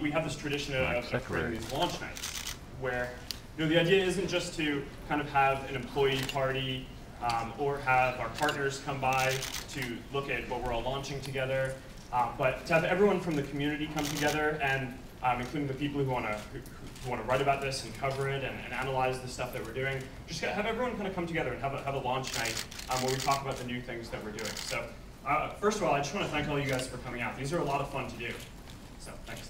we have this tradition of creating these launch nights, where the idea isn't just to kind of have an employee party or have our partners come by to look at what we're all launching together, but to have everyone from the community come together, and including the people who want to write about this and cover it and analyze the stuff that we're doing. Just have everyone kind of come together and have a launch night where we talk about the new things that we're doing. So first of all, I just want to thank all you guys for coming out. These are a lot of fun to do. So thanks.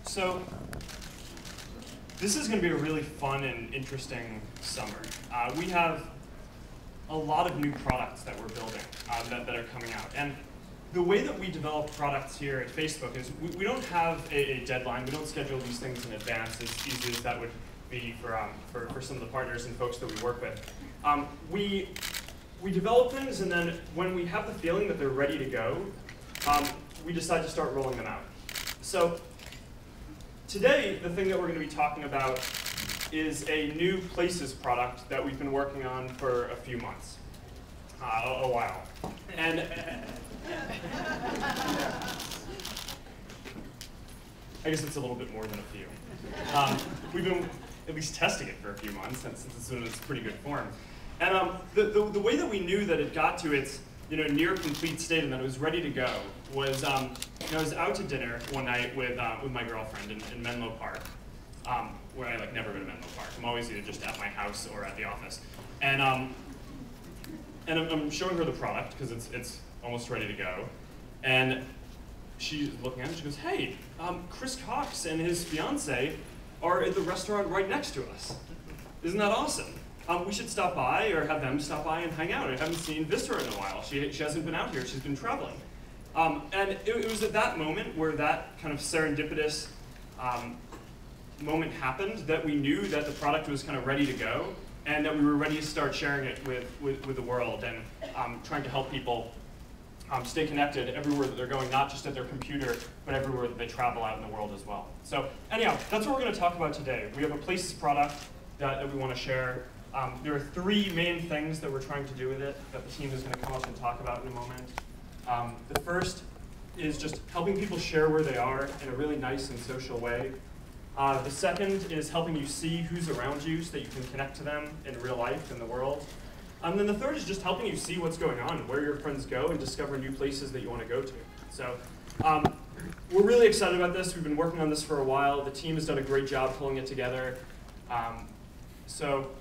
So this is going to be a really fun and interesting summer. We have a lot of new products that we're building that are coming out. And the way that we develop products here at Facebook is we don't have a deadline. We don't schedule these things in advance as easy as that would be for some of the partners and folks that we work with. We develop things, and then when we have the feeling that they're ready to go, we decide to start rolling them out. So today, the thing that we're going to be talking about is a new Places product that we've been working on for a few months, a while. And I guess it's a little bit more than a few. We've been at least testing it for a few months, since it's in its pretty good form. And the way that we knew that it got to its near complete state and that it was ready to go was I was out to dinner one night with my girlfriend in Menlo Park, where I never go to Menlo Park. I'm always either just at my house or at the office. And I'm showing her the product because it's almost ready to go. And she's looking at it and she goes, "Hey, Chris Cox and his fiance are at the restaurant right next to us. Isn't that awesome? We should stop by or have them stop by and hang out. I haven't seen Visser in a while. She hasn't been out here. She's been traveling." And it was at that moment where that kind of serendipitous moment happened that we knew that the product was kind of ready to go and that we were ready to start sharing it with the world and trying to help people stay connected everywhere that they're going, not just at their computer, but everywhere that they travel out in the world as well. So anyhow, that's what we're going to talk about today. We have a Places product that we want to share. There are three main things that we're trying to do with it that the team is going to come up and talk about in a moment. The first is just helping people share where they are in a really nice and social way. The second is helping you see who's around you so that you can connect to them in real life, in the world. And then the third is just helping you see what's going on, where your friends go, and discover new places that you want to go to. So we're really excited about this. We've been working on this for a while. The team has done a great job pulling it together. So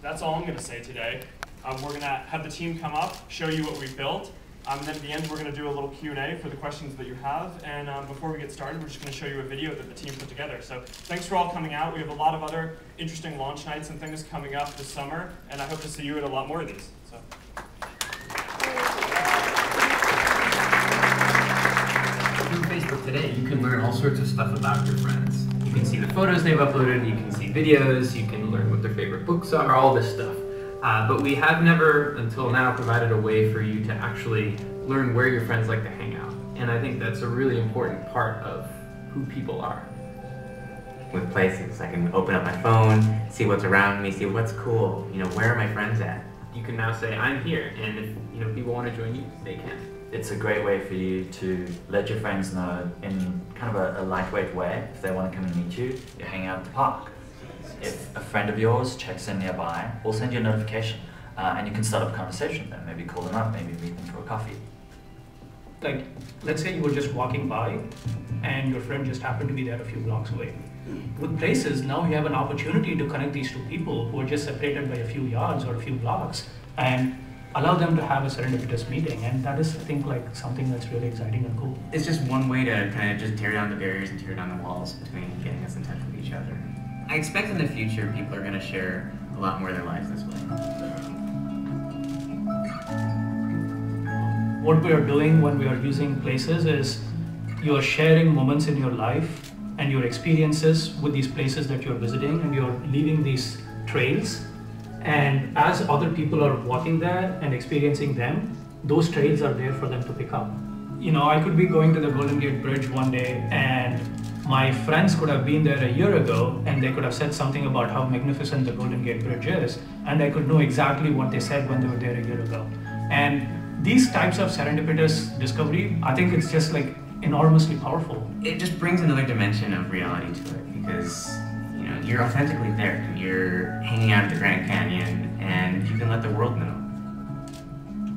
that's all I'm going to say today. We're going to have the team come up, show you what we've built. And then at the end, we're going to do a little Q&A for the questions that you have. And before we get started, we're just going to show you a video that the team put together. So thanks for all coming out. We have a lot of other interesting launch nights and things coming up this summer. And I hope to see you at a lot more of these. So. Through Facebook today, you can learn all sorts of stuff about your friends. You can see the photos they've uploaded, you can see videos, you can learn what their favorite books are, all this stuff. But we have never, until now, provided a way for you to actually learn where your friends like to hang out. And I think that's a really important part of who people are. With Places, I can open up my phone, see what's around me, see what's cool, where are my friends at? You can now say, I'm here, and if people want to join you, they can. It's a great way for you to let your friends know in kind of a lightweight way. If they want to come and meet you, you hang out at the park. If a friend of yours checks in nearby, we'll send you a notification and you can start up a conversation with them. Maybe call them up, maybe meet them for a coffee. Like, let's say you were just walking by and your friend just happened to be there a few blocks away. With Places, now you have an opportunity to connect these two people who are just separated by a few yards or a few blocks and allow them to have a serendipitous meeting. And that is, I think, something that's really exciting and cool. It's just one way to kind of just tear down the barriers and tear down the walls between getting us in touch with each other. I expect in the future people are going to share a lot more of their lives this way. What we are doing when we are using Places is you are sharing moments in your life and your experiences with these places that you're visiting, and you're leaving these trails. And as other people are walking there and experiencing them, those trails are there for them to pick up. I could be going to the Golden Gate Bridge one day and my friends could have been there a year ago and they could have said something about how magnificent the Golden Gate Bridge is, and I could know exactly what they said when they were there a year ago. And these types of serendipitous discovery, I think it's just like enormously powerful. It just brings another dimension of reality to it, because you're authentically there. You're hanging out at the Grand Canyon, and you can let the world know.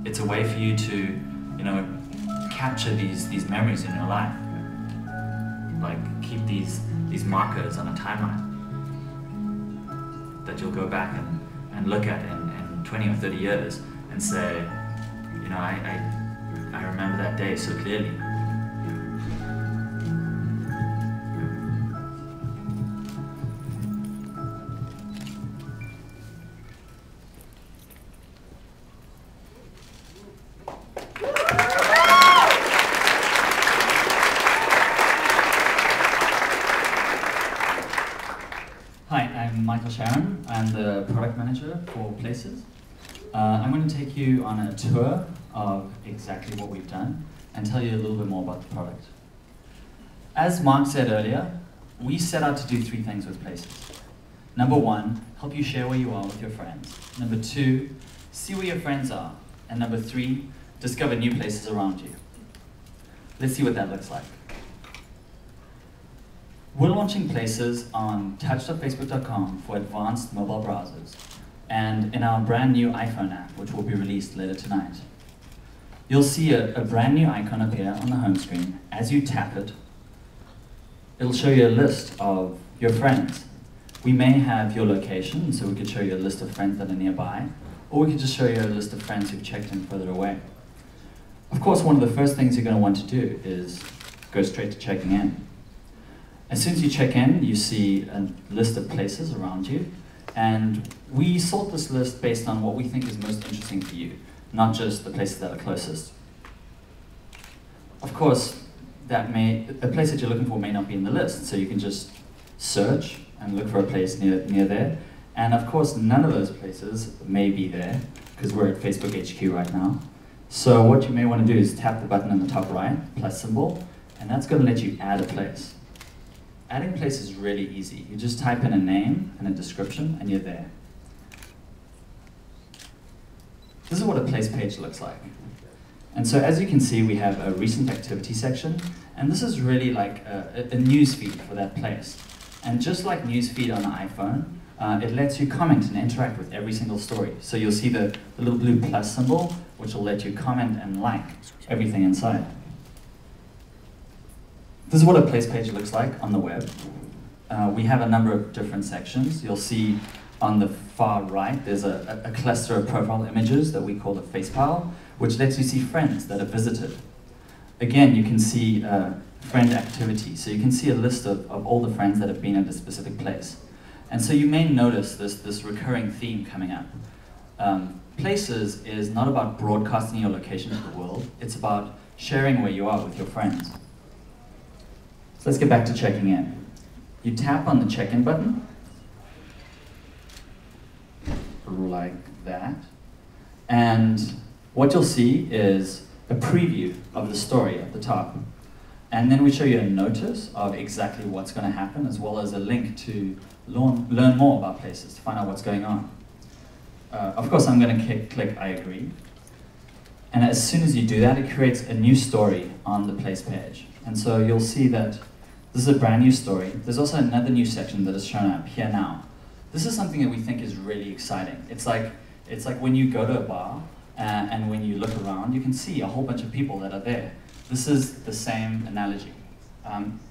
It's a way for you to, capture these memories in your life. Like keep these markers on a timeline that you'll go back and look at in 20 or 30 years and say, I remember that day so clearly. Hi, I'm Michael Sharon. I'm the product manager for Places. I'm going to take you on a tour of exactly what we've done and tell you a little bit more about the product. As Mark said earlier, we set out to do 3 things with Places. Number 1, help you share where you are with your friends. Number 2, see where your friends are. And number 3, discover new places around you. Let's see what that looks like. We're launching Places on touch.facebook.com for advanced mobile browsers and in our brand new iPhone app, which will be released later tonight. You'll see a brand new icon appear on the home screen. As you tap it, it'll show you a list of your friends. We may have your location, so we could show you a list of friends that are nearby, or we could just show you a list of friends who've checked in further away. Of course, one of the first things you're going to want to do is go straight to checking in. As soon as you check in, you see a list of places around you, and we sort this list based on what we think is most interesting for you, not just the places that are closest. Of course, the place that you're looking for may not be in the list, so you can just search and look for a place near there. And of course, none of those places may be there, because we're at Facebook HQ right now. So what you may want to do is tap the button in the top right, plus symbol, and that's going to let you add a place. Adding a place is really easy. You just type in a name and a description, and you're there. This is what a place page looks like. And so as you can see, we have a recent activity section, and this is really like a news feed for that place. And just like news feed on an iPhone, it lets you comment and interact with every single story. So you'll see the little blue plus symbol, which will let you comment and like everything inside. This is what a place page looks like on the web. We have a number of different sections. You'll see on the far right, there's a cluster of profile images that we call the face pile, which lets you see friends that have visited. Again, you can see friend activity. So you can see a list of all the friends that have been at a specific place. And so you may notice this recurring theme coming up. Places is not about broadcasting your location to the world. It's about sharing where you are with your friends. So let's get back to checking in. You tap on the check-in button, like that. And what you'll see is a preview of the story at the top. And then we show you a notice of exactly what's going to happen, as well as a link to learn more about places, to find out what's going on. Of course, I'm going to click I agree. And as soon as you do that, it creates a new story on the place page. And so you'll see that this is a brand new story. There's also another new section that is shown up here now. This is something that we think is really exciting. It's like when you go to a bar and when you look around, you can see a whole bunch of people that are there. This is the same analogy.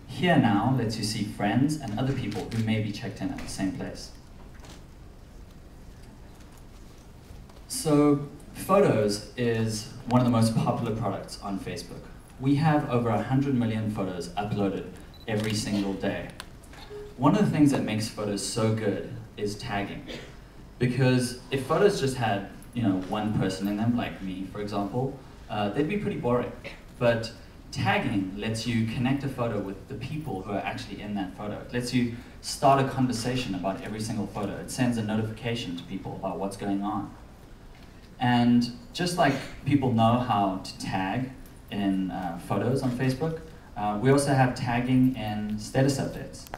Here now lets you see friends and other people who may be checked in at the same place. So Photos is one of the most popular products on Facebook. We have over 100 million photos uploaded every single day. One of the things that makes photos so good is tagging. Because if photos just had, one person in them, like me, for example, they'd be pretty boring. But tagging lets you connect a photo with the people who are actually in that photo. It lets you start a conversation about every single photo. It sends a notification to people about what's going on. And just like people know how to tag in photos on Facebook, We also have tagging and status updates.